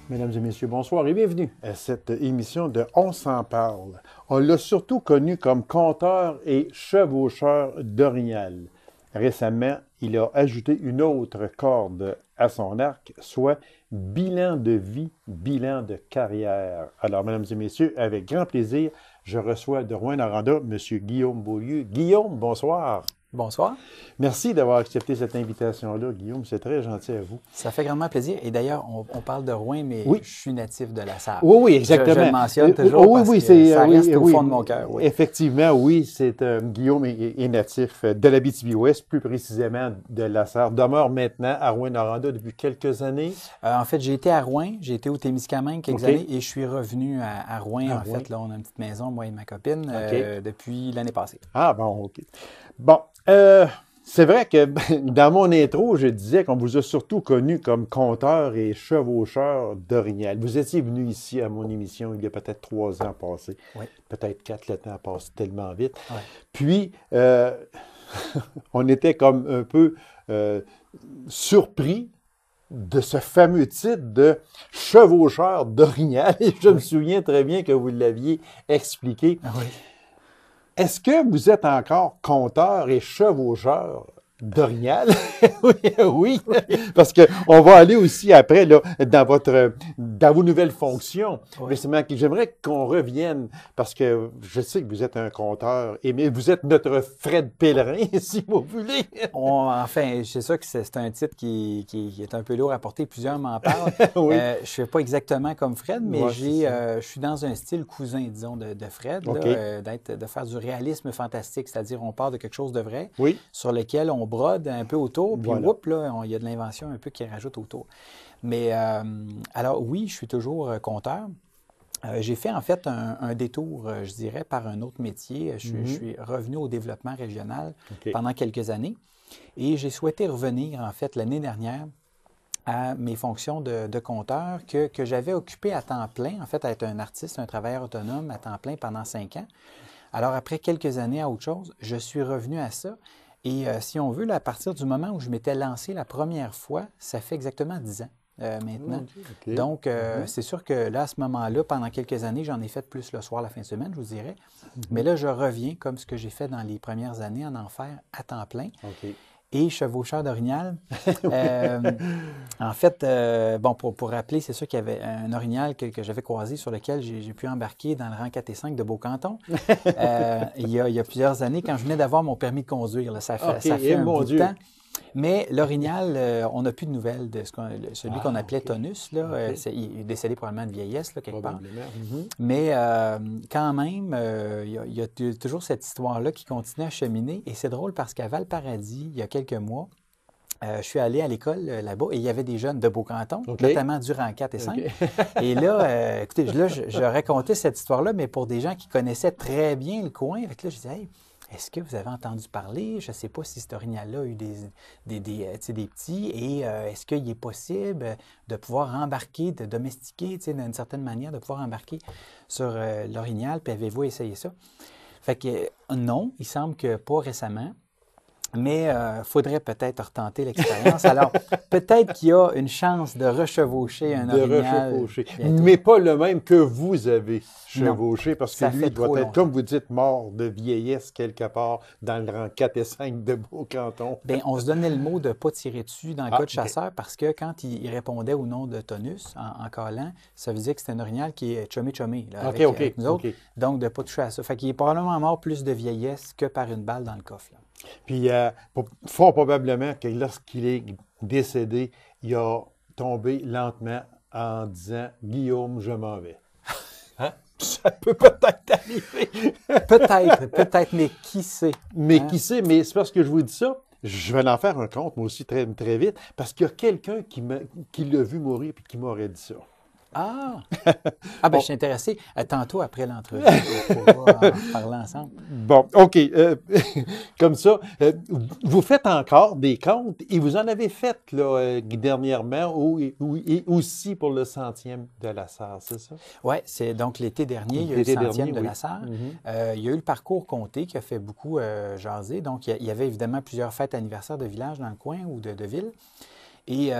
Mesdames et messieurs, bonsoir et bienvenue à cette émission de On s'en parle. On l'a surtout connu comme conteur et chevaucheur d'orignal. Récemment, il a ajouté une autre corde à son arc, soit bilan de vie, bilan de carrière. Alors, mesdames et messieurs, avec grand plaisir, je reçois de Rouyn-Noranda M. Guillaume Beaulieu. Guillaume, bonsoir. Bonsoir. Merci d'avoir accepté cette invitation-là, Guillaume. C'est très gentil à vous. Ça fait grandement plaisir. Et d'ailleurs, on parle de Rouyn, mais oui. Je suis natif de la Sarre. Oui, exactement. Je le mentionne toujours parce que ça reste au fond de mon cœur. Oui. Effectivement, oui, c'est Guillaume est natif de l'Abitibi-Ouest, plus précisément de la Sarre. Demeure maintenant à Rouyn-Noranda depuis quelques années. En fait, j'ai été à Rouyn, j'ai été au Témiscamingue quelques années et je suis revenu à Rouyn. En fait, là, on a une petite maison, moi et ma copine, depuis l'année passée. Ah bon, OK. Bon, c'est vrai que dans mon intro, je disais qu'on vous a surtout connu comme conteur et chevaucheur d'orignal. Vous étiez venu ici à mon émission il y a peut-être 3 ans passés. Oui. Peut-être 4, le temps passe tellement vite. Oui. Puis, on était comme un peu surpris de ce fameux titre de chevaucheur d'orignal. Et je me souviens très bien que vous l'aviez expliqué. Oui. Est-ce que vous êtes encore conteur et chevaucheur d'orignal? Oui, parce qu'on va aller aussi après là, dans vos nouvelles fonctions. Oui. Mais j'aimerais qu'on revienne, parce que je sais que vous êtes un conteur, mais vous êtes notre Fred Pellerin, si vous voulez. Enfin, c'est sûr que c'est un titre qui est un peu lourd à porter. Plusieurs m'en parlent. Oui. Je ne suis pas exactement comme Fred, mais Ouais, je suis dans un style cousin, disons, de Fred, Okay. de faire du réalisme fantastique, c'est-à-dire on part de quelque chose de vrai, Oui. sur lequel on brode un peu autour, puis Voilà. whoop, là, il y a de l'invention un peu qui rajoute autour. Mais alors oui, je suis toujours conteur. J'ai fait en fait un détour, je dirais, par un autre métier. Je suis revenu au développement régional pendant quelques années et j'ai souhaité revenir en fait l'année dernière à mes fonctions de conteur que j'avais occupées à temps plein, en fait, à être un artiste, un travailleur autonome à temps plein pendant 5 ans. Alors après quelques années à autre chose, je suis revenu à ça. Et si on veut, là, à partir du moment où je m'étais lancé la première fois, ça fait exactement 10 ans maintenant. Okay. Donc, c'est sûr que là, à ce moment-là, pendant quelques années, j'en ai fait plus le soir, la fin de semaine, je vous dirais. Mais là, je reviens, comme ce que j'ai fait dans les premières années, en faire à temps plein. OK. Et chevaucheur d'orignal. En fait, bon, pour rappeler, c'est sûr qu'il y avait un orignal que j'avais croisé sur lequel j'ai pu embarquer dans le rang 4 et 5 de Beaucanton. Il y a plusieurs années, quand je venais d'avoir mon permis de conduire, là, ça fait un bout de temps. Mais l'orignal, on n'a plus de nouvelles de celui qu'on appelait Tonus. Là, il est décédé probablement de vieillesse, là, quelque part. Mais quand même, il y a toujours cette histoire-là qui continue à cheminer. Et c'est drôle parce qu'à Val-Paradis, il y a quelques mois, je suis allé à l'école là-bas et il y avait des jeunes de Beaucanton, notamment du rang 4 et 5. Et là, écoutez, là, je racontais cette histoire-là, mais pour des gens qui connaissaient très bien le coin. Fait que là, je disais, hey, est-ce que vous avez entendu parler? Je ne sais pas si cet orignal-là a eu des petits. Et est-ce qu'il est possible de pouvoir embarquer, de domestiquer, d'une certaine manière, de pouvoir embarquer sur l'orignal? Puis avez-vous essayé ça? Fait que non, il semble que pas récemment. Mais il faudrait peut-être retenter l'expérience. Alors, peut-être qu'il y a une chance de rechevaucher un orignal. Mais pas le même que vous avez chevauché, parce que ça lui, il doit être, comme vous dites, mort de vieillesse quelque part dans le rang 4 et 5 de Beaucanton. Bien, on se donnait le mot de ne pas tirer dessus dans le cas de chasseur, parce que quand il répondait au nom de Tonus, en callant, ça veut dire que c'était un orignal qui est chumé avec nous autres. Donc, de ne pas toucher à ça. Fait qu'il est probablement mort plus de vieillesse que par une balle dans le coffre. Là. Puis, fort probablement que lorsqu'il est décédé, il a tombé lentement en disant « Guillaume, je m'en vais ». Hein? Ça peut peut-être arriver. Peut-être, mais qui sait? Mais qui sait? Mais c'est parce que je vous dis ça. Je vais en faire un compte, moi aussi, très, très vite, parce qu'il y a quelqu'un qui l'a vu mourir et qui m'aurait dit ça. Ah! Ah, ben je suis intéressé. Tantôt, après l'entrevue, on pourra en parler ensemble. Bon, OK. Comme ça, vous faites encore des comptes et vous en avez fait là, dernièrement et aussi pour le 100e de la Sarre, c'est ça? Oui, c'est donc l'été dernier, il y a eu le 100e de la Sarre. Il y a eu le parcours comté qui a fait beaucoup jaser. Donc, il y avait évidemment plusieurs fêtes anniversaires de villages dans le coin ou de villes. Et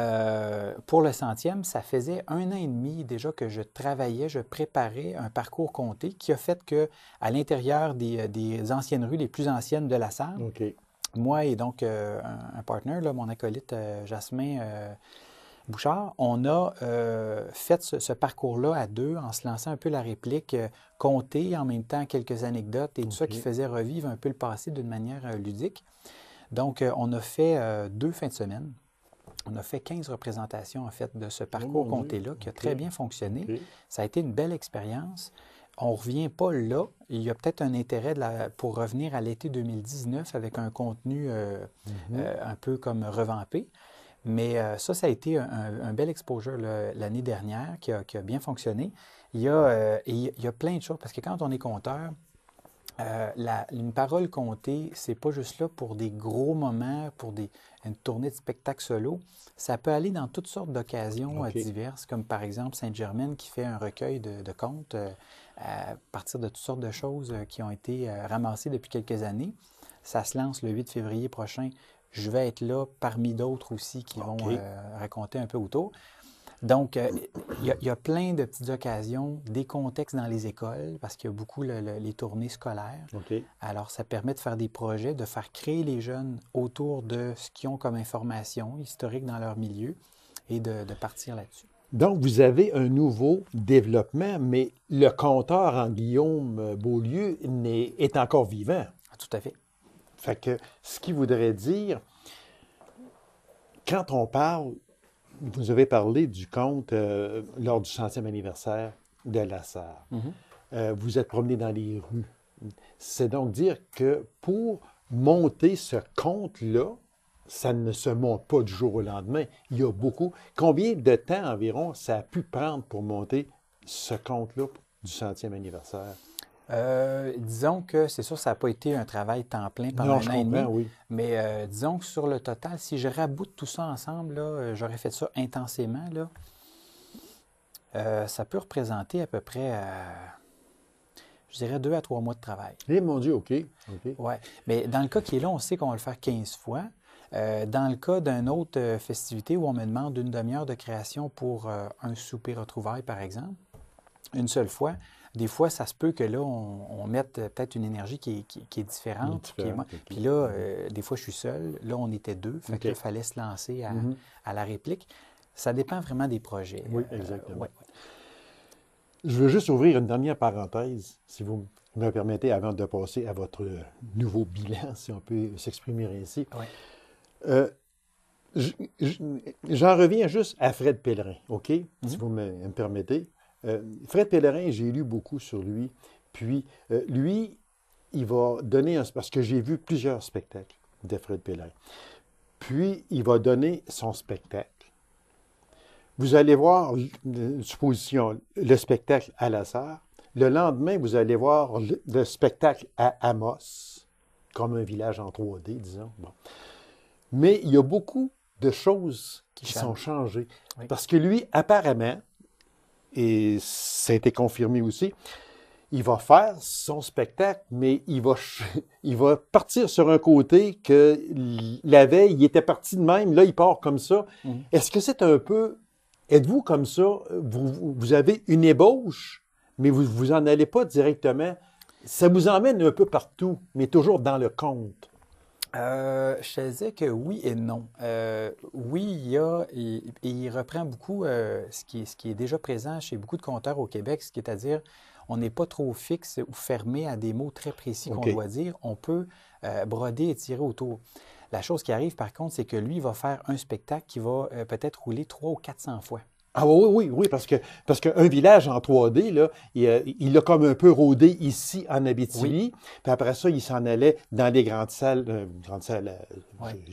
pour le 100e, ça faisait 1 an et demi déjà que je travaillais, je préparais un parcours comté qui a fait qu'à l'intérieur des anciennes rues, les plus anciennes de la Sarre, OK. moi et donc un partner, là, mon acolyte Jasmin Bouchard, on a fait ce parcours-là à deux en se lançant un peu la réplique, compter en même temps quelques anecdotes et tout ça qui faisait revivre un peu le passé d'une manière ludique. Donc, on a fait 2 fins de semaine. On a fait 15 représentations, en fait, de ce parcours comté-là qui a très bien fonctionné. Ça a été une belle expérience. On ne revient pas là. Il y a peut-être un intérêt pour revenir à l'été 2019 avec un contenu un peu comme revampé. Mais ça a été un bel exposure l'année dernière qui a bien fonctionné. Il y a plein de choses, parce que quand on est conteur, une parole contée, c'est pas juste là pour des gros moments, pour une tournée de spectacle solo. Ça peut aller dans toutes sortes d'occasions diverses, comme par exemple Sainte-Germaine qui fait un recueil de contes à partir de toutes sortes de choses qui ont été ramassées depuis quelques années. Ça se lance le 8 février prochain. Je vais être là parmi d'autres aussi qui vont raconter un peu autour. Donc, il y a plein de petites occasions, des contextes dans les écoles, parce qu'il y a beaucoup les tournées scolaires. Alors, ça permet de faire des projets, de faire créer les jeunes autour de ce qu'ils ont comme information historique dans leur milieu et de partir là-dessus. Donc, vous avez un nouveau développement, mais le conteur en Guillaume Beaulieu est encore vivant. Tout à fait. Fait que, ce qui voudrait dire, quand on parle, vous avez parlé du conte lors du 100e anniversaire de la Sarre. Vous êtes promené dans les rues. C'est donc dire que pour monter ce conte-là, ça ne se monte pas du jour au lendemain. Il y a beaucoup. Combien de temps environ ça a pu prendre pour monter ce conte-là du 100e anniversaire? Disons que c'est sûr, ça n'a pas été un travail temps plein pendant un an et demi. Oui. Mais disons que sur le total, si je raboute tout ça ensemble, là, j'aurais fait ça intensément. Là, ça peut représenter à peu près, je dirais, 2 à 3 mois de travail. Eh mon Dieu, OK. Oui. Mais dans le cas qui est là, on sait qu'on va le faire 15 fois. Dans le cas d'une autre festivité où on me demande une demi-heure de création pour un souper retrouvailles, par exemple, une seule fois, des fois, ça se peut que là, on mette peut-être une énergie qui est différente. Puis là, des fois, je suis seul. Là, on était 2. Fait qu'il fallait se lancer à la réplique. Ça dépend vraiment des projets. Oui, exactement. Je veux juste ouvrir une dernière parenthèse, si vous me permettez, avant de passer à votre nouveau bilan, si on peut s'exprimer ainsi. J'en reviens juste à Fred Pellerin, OK? Si vous me permettez. Fred Pellerin, j'ai lu beaucoup sur lui. Puis, lui, il va donner parce que j'ai vu plusieurs spectacles de Fred Pellerin. Puis, il va donner son spectacle. Vous allez voir, supposition, le spectacle à la Sarre. Le lendemain, vous allez voir le spectacle à Amos, comme un village en 3D, disons. Bon. Mais il y a beaucoup de choses qui sont changées. Oui. Parce que lui, apparemment, et ça a été confirmé aussi, il va faire son spectacle, mais il va partir sur un côté que la veille, il était parti de même, là, il part comme ça. Est-ce que c'est un peu... Êtes-vous comme ça? Vous avez une ébauche, mais vous n'en allez pas directement. Ça vous emmène un peu partout, mais toujours dans le conte. Je te disais que oui et non. Oui, il reprend beaucoup ce qui est déjà présent chez beaucoup de conteurs au Québec, c'est-à-dire on n'est pas trop fixe ou fermé à des mots très précis qu'on doit dire. On peut broder et tirer autour. La chose qui arrive, par contre, c'est que lui, il va faire un spectacle qui va peut-être rouler 300 ou 400 fois. Ah oui, parce qu'un village en 3D, là, il a comme un peu rôdé ici en Abitibi, puis après ça, il s'en allait dans les grandes salles,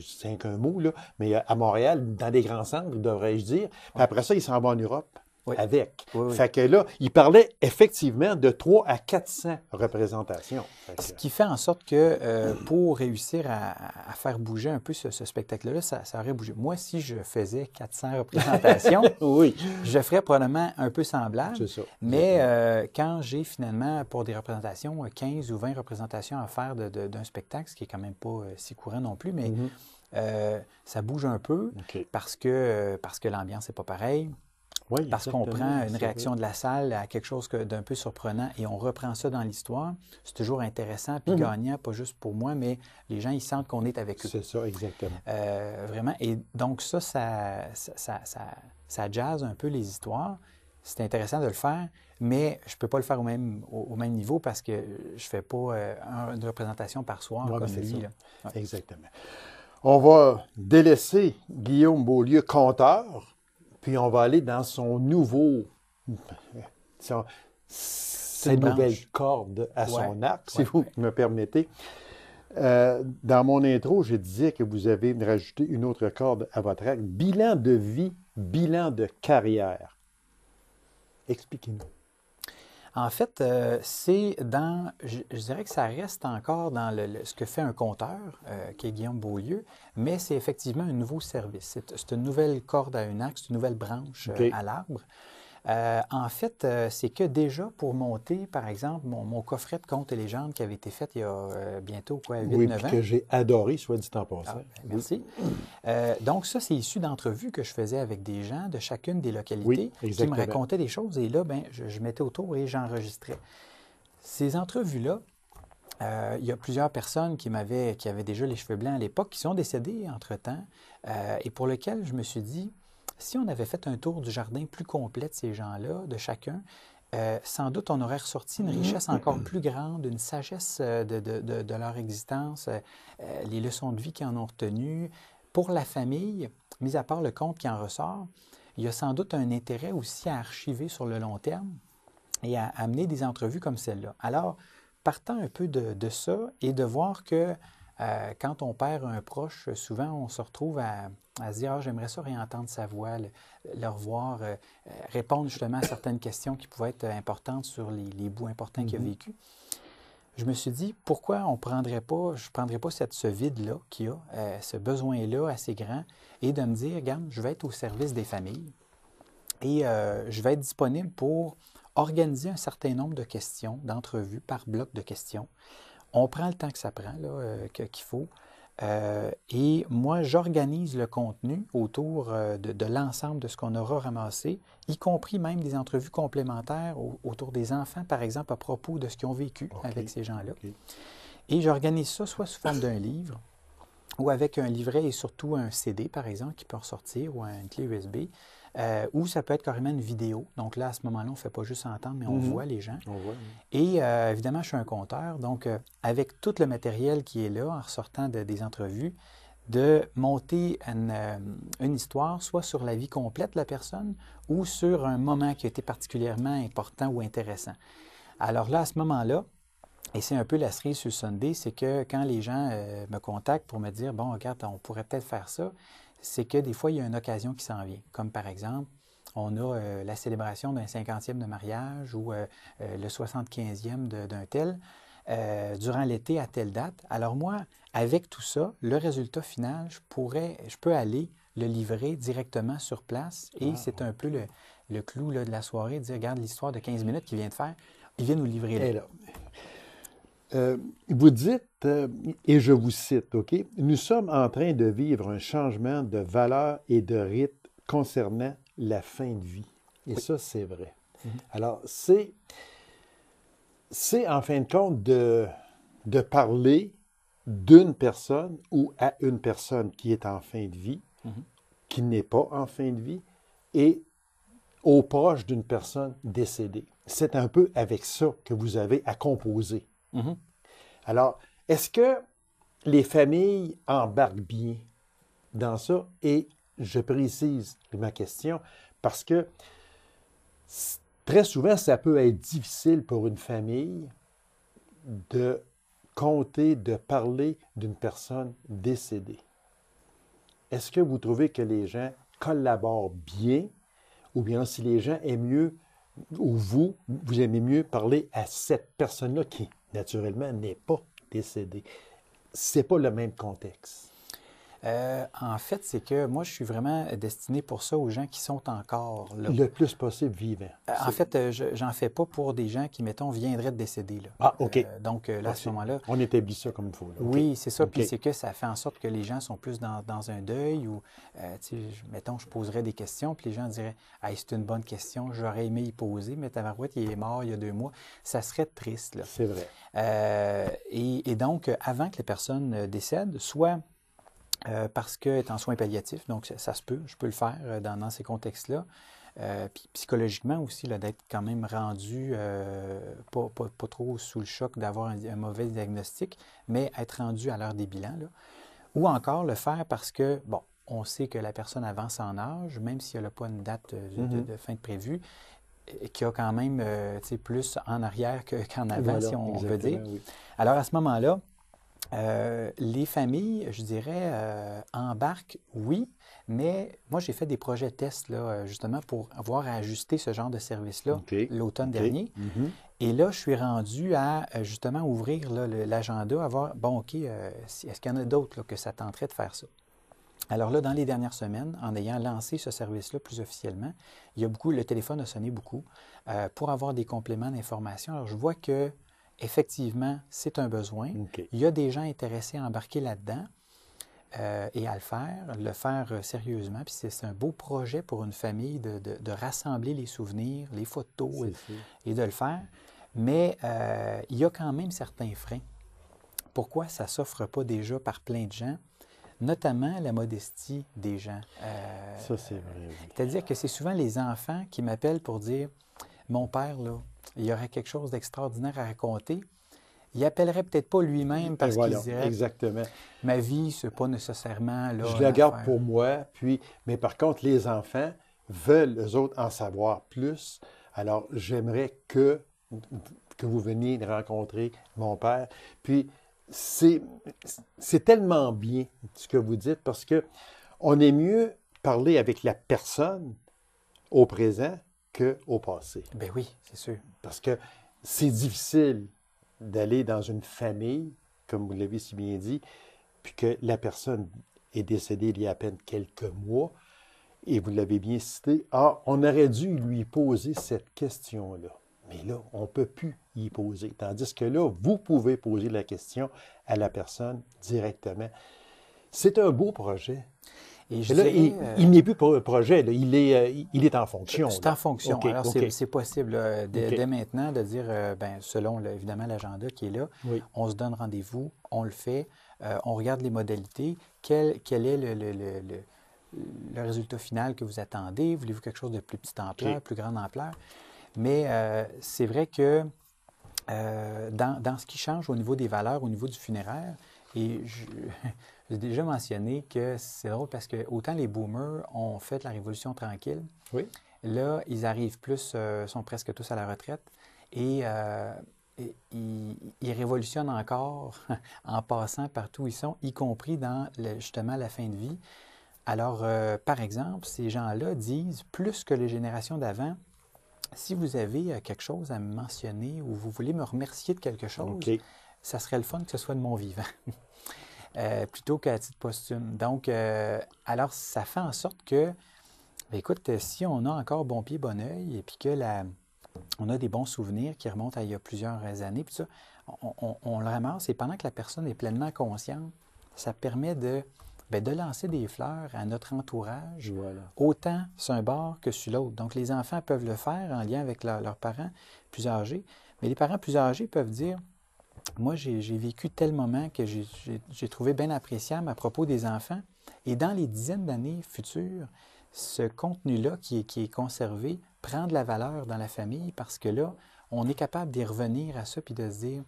c'est qu'un mot, là, mais à Montréal, dans les grands centres, devrais-je dire, puis après ça, il s'en va en Europe. Avec. Fait que là, il parlait effectivement de 300 à 400 représentations. Ce qui fait en sorte que pour réussir à faire bouger un peu ce spectacle-là, ça aurait bougé. Moi, si je faisais 400 représentations, je ferais probablement un peu semblable. C'est ça. Mais quand j'ai finalement, pour des représentations, 15 ou 20 représentations à faire d'un spectacle, ce qui est quand même pas si courant non plus, mais Ça bouge un peu parce que l'ambiance n'est pas pareille. Oui, Parce qu'on prend une c'est réaction vrai. de la salle à quelque chose d'un peu surprenant et on reprend ça dans l'histoire. C'est toujours intéressant puis gagnant, pas juste pour moi, mais les gens, ils sentent qu'on est avec eux. C'est ça, exactement. Vraiment. Et donc ça jazz un peu les histoires. C'est intéressant de le faire, mais je ne peux pas le faire au même niveau parce que je ne fais pas une représentation par soir Ouais, comme c'est lui. ça. Là. Ouais. Exactement. On va délaisser Guillaume Beaulieu, conteur, puis on va aller dans son nouveau, sa une nouvelle branche. corde à Ouais, son arc, si ouais, vous ouais. me permettez. Dans mon intro, je disais que vous avez rajouté une autre corde à votre arc. Bilan de vie, bilan de carrière. Expliquez-nous. En fait, je dirais que ça reste encore dans ce que fait un conteur, qui est Guillaume Beaulieu, mais c'est effectivement un nouveau service. C'est une nouvelle corde à un arc, c'est une nouvelle branche OK. à l'arbre. En fait, c'est que déjà pour monter, par exemple, mon coffret de contes et légendes qui avait été fait il y a bientôt Oui, 8-9 puis ans. que j'ai adoré, soit dit en passant. Ah, Oui. merci. Donc ça, c'est issu d'entrevues que je faisais avec des gens de chacune des localités Oui, qui me exactement. racontaient des choses et là, ben, je mettais autour et j'enregistrais. Ces entrevues-là, il y a plusieurs personnes qui avaient déjà les cheveux blancs à l'époque, qui sont décédées entre-temps, et pour lesquelles je me suis dit, si on avait fait un tour du jardin plus complet de ces gens-là, de chacun, sans doute on aurait ressorti une richesse encore plus grande, une sagesse de leur existence, les leçons de vie qu'ils en ont retenues. Pour la famille, mis à part le conte qui en ressort, il y a sans doute un intérêt aussi à archiver sur le long terme et à amener des entrevues comme celle-là. Alors, partant un peu de ça et de voir que quand on perd un proche, souvent on se retrouve à se dire « Ah, j'aimerais ça réentendre sa voix, le revoir, répondre justement à certaines questions qui pouvaient être importantes sur les bouts importants qu'il a vécu. » Je me suis dit, pourquoi je ne prendrais pas ce vide-là qu'il y a, ce besoin-là assez grand, et de me dire, regarde, je vais être au service des familles et je vais être disponible pour organiser un certain nombre de questions, d'entrevues par bloc de questions. On prend le temps que ça prend, là, qu'il faut. Et moi, j'organise le contenu autour de l'ensemble de ce qu'on aura ramassé, y compris même des entrevues complémentaires autour des enfants, par exemple, à propos de ce qu'ils ont vécu avec ces gens-là. Et j'organise ça soit sous forme d'un livre, ou avec un livret et surtout un CD, par exemple, qui peut ressortir, ou une clé USB, ou ça peut être carrément une vidéo. Donc là, à ce moment-là, on ne fait pas juste entendre, mais on voit les gens. On voit, Et évidemment, je suis un conteur, donc avec tout le matériel qui est là, en ressortant des entrevues, de monter une histoire, soit sur la vie complète de la personne, ou sur un moment qui a été particulièrement important ou intéressant. Alors là, à ce moment-là, et c'est un peu la cerise sur le sundae, c'est que quand les gens me contactent pour me dire « Bon, regarde, on pourrait peut-être faire ça », c'est que des fois, il y a une occasion qui s'en vient. Comme par exemple, on a la célébration d'un 50e de mariage ou le 75e d'un tel durant l'été à telle date. Alors moi, avec tout ça, le résultat final, je peux aller le livrer directement sur place et c'est un peu le clou là, de la soirée, de dire « Regarde l'histoire de 15 minutes qu'il vient de faire, il vient nous livrer là. » Vous dites, et je vous cite, OK, « Nous sommes en train de vivre un changement de valeur et de rythme concernant la fin de vie. » Et oui, ça, c'est vrai. Alors, c'est en fin de compte de parler d'une personne ou à une personne qui est en fin de vie, qui n'est pas en fin de vie, et aux proches d'une personne décédée. C'est un peu avec ça que vous avez à composer. Alors, est-ce que les familles embarquent bien dans ça? Et je précise ma question parce que très souvent, ça peut être difficile pour une famille de compter, de parler d'une personne décédée. Est-ce que vous trouvez que les gens collaborent bien ou bien si les gens aiment mieux ou vous aimez mieux parler à cette personne-là qui, naturellement, n'est pas décédée? C'est pas le même contexte. En fait, c'est que moi, je suis vraiment destiné pour ça aux gens qui sont encore là. Le plus possible vivant. En fait, j'en fais pas pour des gens qui, mettons, viendraient de décéder. Là. Ah, OK. Donc, là, à ce moment-là... On établit ça comme il faut. Là. Oui, c'est ça. OK. Puis c'est que ça fait en sorte que les gens sont plus dans un deuil ou, mettons, je poserais des questions, puis les gens diraient « Hey, c'est une bonne question, j'aurais aimé y poser, mais Tabarouette, il est mort il y a 2 mois. » Ça serait triste, là. C'est vrai. Et donc, avant que la personne décède, soit parce qu'elle est en soins palliatifs, donc ça se peut, je peux le faire dans ces contextes-là. Puis psychologiquement aussi, d'être quand même rendu pas trop sous le choc d'avoir un mauvais diagnostic, mais être rendu à l'heure des bilans. Là. Ou encore le faire parce que, bon, on sait que la personne avance en âge, même si elle n'a pas une date de fin de prévue, qui a quand même plus en arrière qu'en avant, voilà, si on veut dire. Oui. Alors à ce moment-là, les familles, je dirais, embarquent, oui, mais moi, j'ai fait des projets tests, là, justement, pour avoir à ajuster ce genre de service-là l'automne dernier. Et là, je suis rendu à, justement, ouvrir l'agenda, à voir, bon, OK, est-ce qu'il y en a d'autres que ça tenterait de faire ça? Alors là, dans les dernières semaines, en ayant lancé ce service-là plus officiellement, le téléphone a sonné beaucoup pour avoir des compléments d'information. Alors, je vois que effectivement, c'est un besoin. Il y a des gens intéressés à embarquer là-dedans et à le faire sérieusement. Puis c'est un beau projet pour une famille de rassembler les souvenirs, les photos et de le faire. Mais il y a quand même certains freins. Pourquoi ça ne s'offre pas déjà par plein de gens? Notamment la modestie des gens. Ça, c'est vrai. Oui. C'est-à-dire que c'est souvent les enfants qui m'appellent pour dire « Mon père, là, il y aurait quelque chose d'extraordinaire à raconter. » Il appellerait peut-être pas lui-même parce qu'il dirait exactement. « Ma vie, c'est pas nécessairement... » là. Je la garde pour moi, mais par contre, les enfants veulent, eux autres, en savoir plus. Alors, j'aimerais que vous veniez rencontrer mon père. Puis, c'est tellement bien ce que vous dites parce que on est mieux parler avec la personne au présent qu'au passé. Ben oui, c'est sûr. Parce que c'est difficile d'aller dans une famille, comme vous l'avez si bien dit, puis que la personne est décédée il y a à peine quelques mois, et vous l'avez bien cité, on aurait dû lui poser cette question-là. Mais là, on ne peut plus y poser. Tandis que là, vous pouvez poser la question à la personne directement. C'est un beau projet. Et là, il n'est plus projet, là. Il est en fonction. C'est en fonction. Okay, alors, c'est possible dès maintenant de dire, selon évidemment l'agenda qui est là, on se donne rendez-vous, on le fait, on regarde les modalités, quel est le résultat final que vous attendez, voulez-vous quelque chose de plus petite ampleur, plus grande ampleur? Mais c'est vrai que dans ce qui change au niveau des valeurs, au niveau du funéraire, et j'ai déjà mentionné que c'est drôle parce que autant les boomers ont fait la révolution tranquille, là, ils arrivent plus, sont presque tous à la retraite, et ils révolutionnent encore en passant partout où ils sont, y compris dans justement la fin de vie. Alors, par exemple, ces gens-là disent, plus que les générations d'avant, si vous avez quelque chose à me mentionner ou vous voulez me remercier de quelque chose, ça serait le fun que ce soit de mon vivant, plutôt qu'à titre posthume. Donc, alors, ça fait en sorte que, écoute, si on a encore bon pied, bon oeil, et puis que on a des bons souvenirs qui remontent à il y a plusieurs années, puis ça, on le ramasse, et pendant que la personne est pleinement consciente, ça permet de lancer des fleurs à notre entourage, autant sur un bord que sur l'autre. Donc, les enfants peuvent le faire en lien avec leurs parents plus âgés, mais les parents plus âgés peuvent dire « Moi, j'ai vécu tel moment que j'ai trouvé bien appréciable à propos des enfants. » Et dans les dizaines d'années futures, ce contenu-là qui est conservé prend de la valeur dans la famille parce que là, on est capable d'y revenir à ça puis de se dire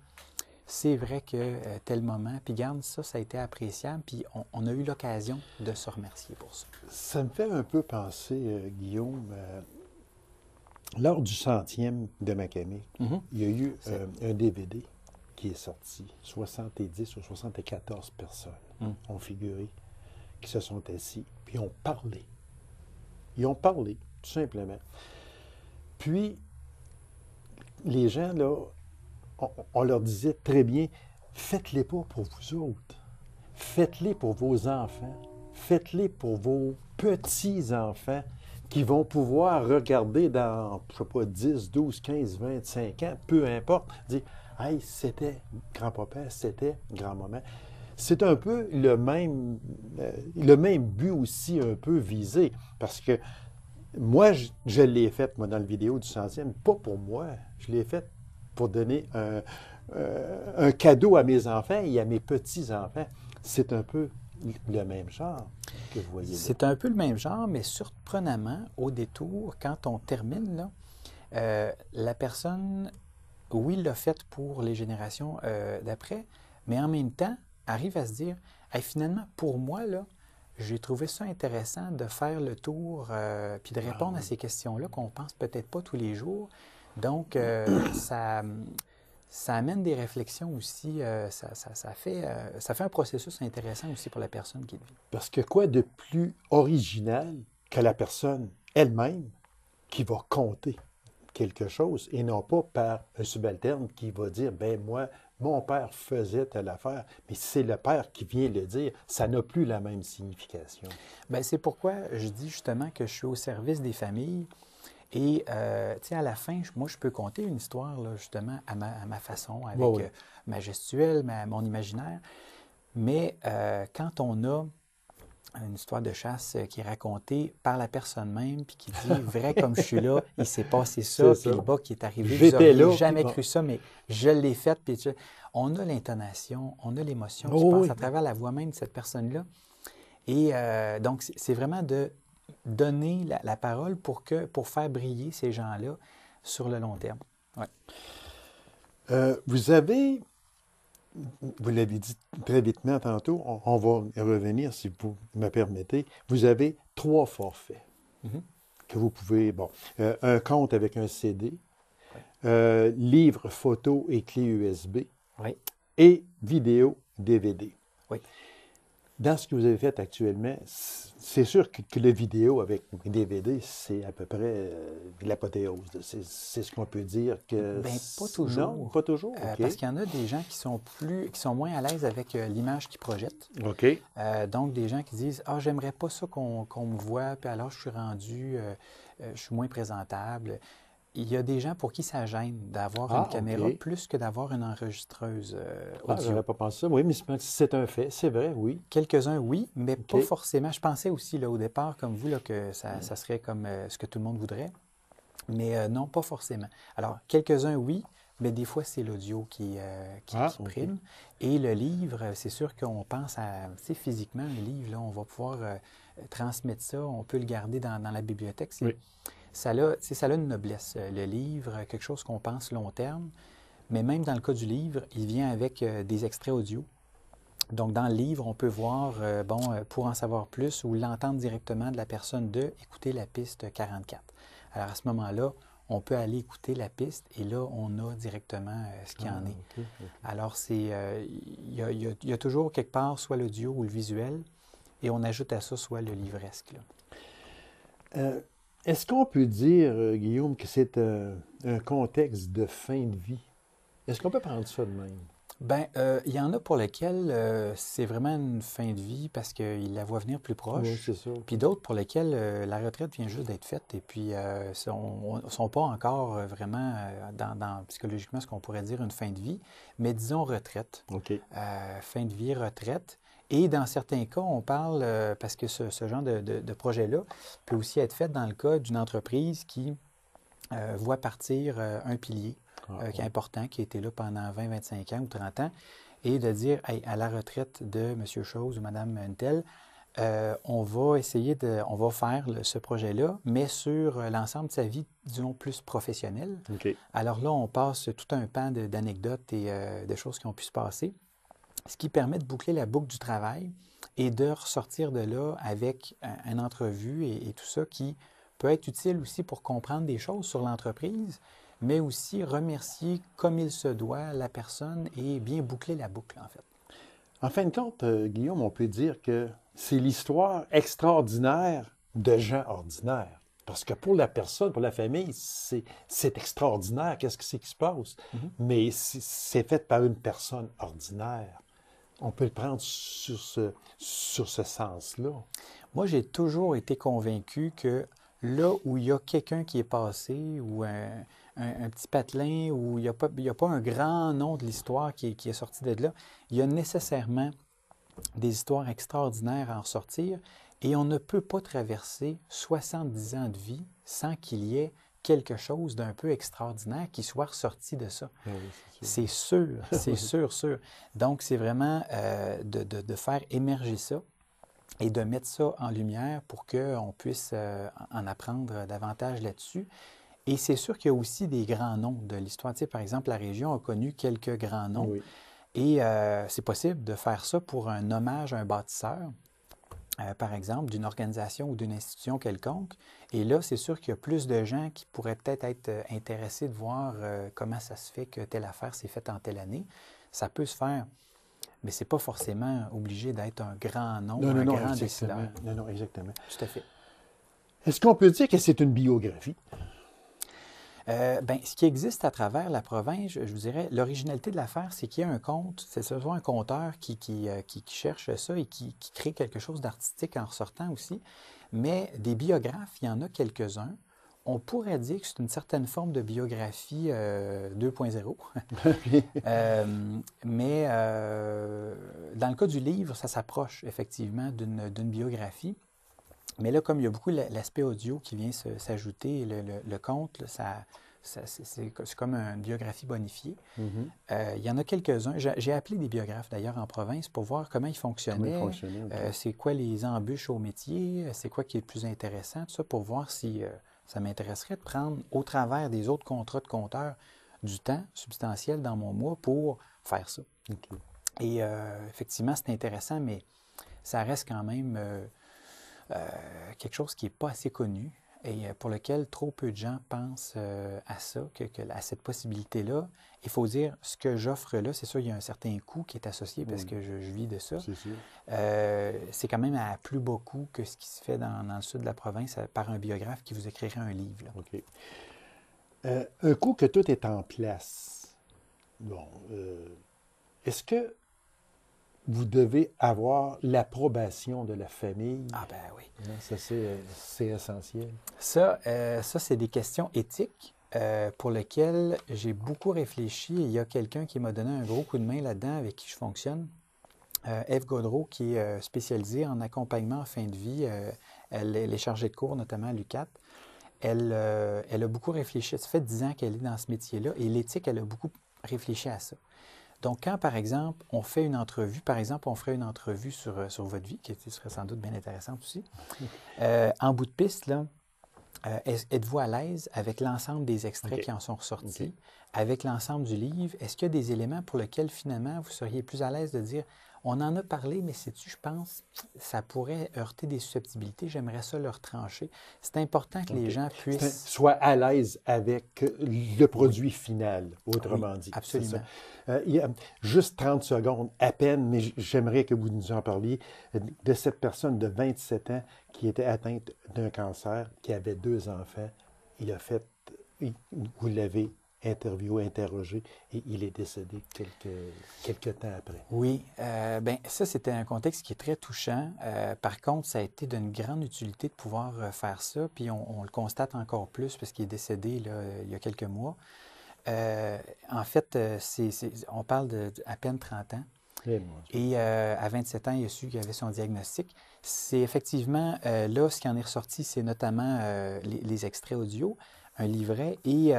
c'est vrai que tel moment, puis garde, ça a été appréciable, puis on a eu l'occasion de se remercier pour ça. Ça me fait un peu penser, Guillaume, lors du 100e de Macamic, il y a eu un DVD qui est sorti. 70 ou 74 personnes ont figuré, qui se sont assis, puis ont parlé. Ils ont parlé, tout simplement. Puis, les gens, là, on leur disait très bien, faites-les pas pour vous autres. faites-les pour vos enfants. Faites-les pour vos petits-enfants qui vont pouvoir regarder dans, je sais pas, 10, 12, 15, 25 ans, peu importe, dire « Hey, c'était grand-papa, c'était grand-maman ». C'est un peu le même but aussi un peu visé, parce que moi, je l'ai fait, moi, dans la vidéo du 100e, pas pour moi, je l'ai fait pour donner un cadeau à mes enfants et à mes petits-enfants. C'est un peu le même genre que vous voyez là. C'est un peu le même genre, mais surprenamment, au détour, quand on termine, là, la personne, oui, l'a fait pour les générations d'après, mais en même temps, arrive à se dire, hey, finalement, pour moi, là, j'ai trouvé ça intéressant de faire le tour puis de répondre à ces questions-là qu'on pense peut-être pas tous les jours. Donc, ça amène des réflexions aussi. Ça fait un processus intéressant aussi pour la personne qui le vit. Parce que quoi de plus original que la personne elle-même qui va compter quelque chose et non pas par un subalterne qui va dire, ben moi, mon père faisait telle affaire, mais c'est le père qui vient le dire, ça n'a plus la même signification. Bien, c'est pourquoi je dis justement que je suis au service des familles. Et, tu sais, à la fin, moi, je peux conter une histoire, là, justement, à ma façon, avec Oui. ma gestuelle, mon imaginaire. Mais quand on a une histoire de chasse qui est racontée par la personne même, puis qui dit, vrai comme je suis là, il s'est passé ça, puis le bas qui est arrivé, vous J'étais n'auriez là, jamais puis cru ça, mais je l'ai fait. Puis on a l'intonation, on a l'émotion qui Oh, passe oui. à travers la voix même de cette personne-là. Et donc, c'est vraiment de donner la parole pour faire briller ces gens-là sur le long terme. Ouais. Vous l'avez dit très vitement tantôt, on va y revenir si vous me permettez. Vous avez 3 forfaits que vous pouvez, un compte avec un CD, livre, photo et clé USB, Oui. et vidéo DVD. Oui. Dans ce que vous avez fait actuellement, c'est sûr que la vidéo avec DVD, c'est à peu près l'apothéose. C'est ce qu'on peut dire que... Bien, pas toujours. Non, pas toujours, OK. Parce qu'il y en a des gens qui sont moins à l'aise avec l'image qu'ils projettent. OK. Donc, des gens qui disent « Ah, j'aimerais pas ça qu'on me voit, puis alors je suis rendu, je suis moins présentable. » Il y a des gens pour qui ça gêne d'avoir une caméra OK. plus que d'avoir une enregistreuse Ah, audio. j'aurais pas pensé ça. Oui, mais c'est un fait. C'est vrai, oui. Quelques-uns, oui, mais OK. pas forcément. Je pensais aussi là, au départ, comme vous, là, que ça serait comme ce que tout le monde voudrait. Mais non, pas forcément. Alors, quelques-uns, oui, mais des fois, c'est l'audio qui prime. OK. Et le livre, c'est sûr qu'on pense à, tu sais, physiquement, un livre, là, on va pouvoir transmettre ça, on peut le garder dans la bibliothèque. Oui. Ça a une noblesse. Le livre, quelque chose qu'on pense long terme, mais même dans le cas du livre, il vient avec des extraits audio. Donc, dans le livre, on peut voir, pour en savoir plus ou l'entendre directement de la personne écouter la piste 44. Alors, à ce moment-là, on peut aller écouter la piste et là, on a directement ce qu'il y en est. OK. Alors, il y a toujours quelque part soit l'audio ou le visuel et on ajoute à ça soit le livresque. Là. Est-ce qu'on peut dire, Guillaume, que c'est un contexte de fin de vie? Est-ce qu'on peut prendre ça de même? Bien, il y en a pour lesquels c'est vraiment une fin de vie parce qu'ils la voient venir plus proche. Oui, c'est ça. Puis d'autres pour lesquels la retraite vient juste d'être faite et puis ne sont pas encore vraiment dans psychologiquement ce qu'on pourrait dire une fin de vie, mais disons retraite. OK. Fin de vie, retraite. Et dans certains cas, on parle, parce que ce genre de projet-là peut aussi être fait dans le cas d'une entreprise qui voit partir un pilier qui est important, qui a été là pendant 20, 25 ans ou 30 ans, et de dire, hey, à la retraite de M. Chose ou Mme Untel, on va faire ce projet-là, mais sur l'ensemble de sa vie, disons, plus professionnelle. OK. Alors là, on passe tout un pan d'anecdotes et de choses qui ont pu se passer, ce qui permet de boucler la boucle du travail et de ressortir de là avec une entrevue et tout ça qui peut être utile aussi pour comprendre des choses sur l'entreprise, mais aussi remercier comme il se doit la personne et bien boucler la boucle, en fait. En fin de compte, Guillaume, on peut dire que c'est l'histoire extraordinaire de gens ordinaires. Parce que pour la personne, pour la famille, c'est extraordinaire. Qu'est-ce qui se passe? Mais c'est fait par une personne ordinaire. On peut le prendre sur ce sens-là. Moi, j'ai toujours été convaincu que là où il y a quelqu'un qui est passé, ou un petit patelin, où il n'y a pas un grand nom de l'histoire qui est sorti de là, il y a nécessairement des histoires extraordinaires à en ressortir, et on ne peut pas traverser 70 ans de vie sans qu'il y ait quelque chose d'un peu extraordinaire qui soit ressorti de ça. Oui, c'est sûr, c'est sûr, sûr. Donc, c'est vraiment de faire émerger ça et de mettre ça en lumière pour qu'on puisse en apprendre davantage là-dessus. Et c'est sûr qu'il y a aussi des grands noms de l'histoire. Tu sais, par exemple, la région a connu quelques grands noms. Oui. Et c'est possible de faire ça pour un hommage à un bâtisseur, par exemple, d'une organisation ou d'une institution quelconque. Et là, c'est sûr qu'il y a plus de gens qui pourraient peut-être être intéressés de voir comment ça se fait que telle affaire s'est faite en telle année. Ça peut se faire, mais ce n'est pas forcément obligé d'être un grand nom, un grand décideur. Non, exactement. Tout à fait. Est-ce qu'on peut dire que c'est une biographie? Ce qui existe à travers la province, je vous dirais, l'originalité de l'affaire, c'est qu'il y a un conte, c'est souvent un conteur qui cherche ça et qui crée quelque chose d'artistique en ressortant aussi. Mais des biographes, il y en a quelques-uns. On pourrait dire que c'est une certaine forme de biographie 2.0. Mais dans le cas du livre, ça s'approche effectivement d'une biographie. Mais là, comme il y a beaucoup l'aspect audio qui vient s'ajouter, le conte, c'est comme une biographie bonifiée. Mm-hmm. Il y en a quelques-uns. J'ai appelé des biographes, d'ailleurs, en province pour voir comment ils fonctionnaient. Okay. C'est quoi les embûches au métier, c'est quoi qui est le plus intéressant, tout ça, pour voir si ça m'intéresserait de prendre, au travers des autres contrats de compteurs, du temps substantiel dans mon mois pour faire ça. Okay. Et effectivement, c'est intéressant, mais ça reste quand même... quelque chose qui n'est pas assez connu et pour lequel trop peu de gens pensent à ça, à cette possibilité-là. Il faut dire, ce que j'offre là, c'est sûr, il y a un certain coût qui est associé parce que je vis de ça. C'est sûr. C'est quand même à plus beau coût que ce qui se fait dans le sud de la province par un biographe qui vous écrirait un livre. Là. OK. Un coup que tout est en place, bon, est-ce que vous devez avoir l'approbation de la famille? Ah ben oui. Ça, c'est essentiel. Ça c'est des questions éthiques pour lesquelles j'ai beaucoup réfléchi. Et il y a quelqu'un qui m'a donné un gros coup de main là-dedans avec qui je fonctionne. Eve Gaudreau, qui est spécialisée en accompagnement en fin de vie. Elle est chargée de cours, notamment à l'UQAT. Elle a beaucoup réfléchi. Ça fait 10 ans qu'elle est dans ce métier-là. Et l'éthique, elle a beaucoup réfléchi à ça. Donc, quand, par exemple, on fait une entrevue, on ferait une entrevue sur votre vie, qui serait sans doute bien intéressante aussi, en bout de piste, là, êtes-vous à l'aise avec l'ensemble des extraits qui en sont ressortis, avec l'ensemble du livre? Est-ce qu'il y a des éléments pour lesquels, finalement, vous seriez plus à l'aise de dire « On en a parlé, mais sais-tu, je pense, ça pourrait heurter des susceptibilités, j'aimerais ça leur trancher. » C'est important que les gens puissent... Soient à l'aise avec le produit final, autrement dit. Absolument. Il y a juste 30 secondes à peine, mais j'aimerais que vous nous en parliez, de cette personne de 27 ans qui était atteinte d'un cancer, qui avait 2 enfants. Vous l'avez interrogé, et il est décédé quelques temps après. Oui, ça, c'était un contexte qui est très touchant. Par contre, ça a été d'une grande utilité de pouvoir faire ça, puis on le constate encore plus parce qu'il est décédé là, il y a quelques mois. En fait, on parle à peine 30 ans. Et à 27 ans, il a su qu'il avait son diagnostic. C'est effectivement, là, ce qui en est ressorti, c'est notamment les extraits audio, un livret et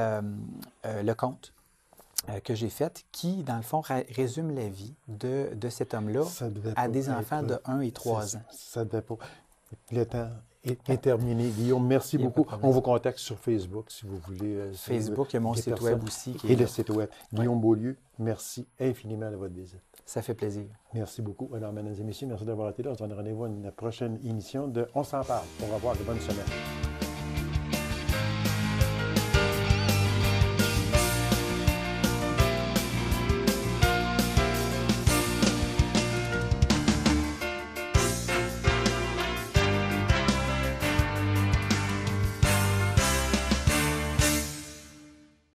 le conte que j'ai fait qui, dans le fond, résume la vie de cet homme-là à des enfants de 1 et 3 ans. Ça devait pas. Le temps est terminé. Guillaume, merci beaucoup. On vous contacte sur Facebook si vous voulez. Facebook, il y a mon site web aussi. Et le site web. Guillaume Beaulieu, merci infiniment de votre visite. Ça fait plaisir. Merci beaucoup. Alors, mesdames et messieurs, merci d'avoir été là. On se donne rendez-vous à une prochaine émission de On s'en parle. Au revoir et bonne semaine.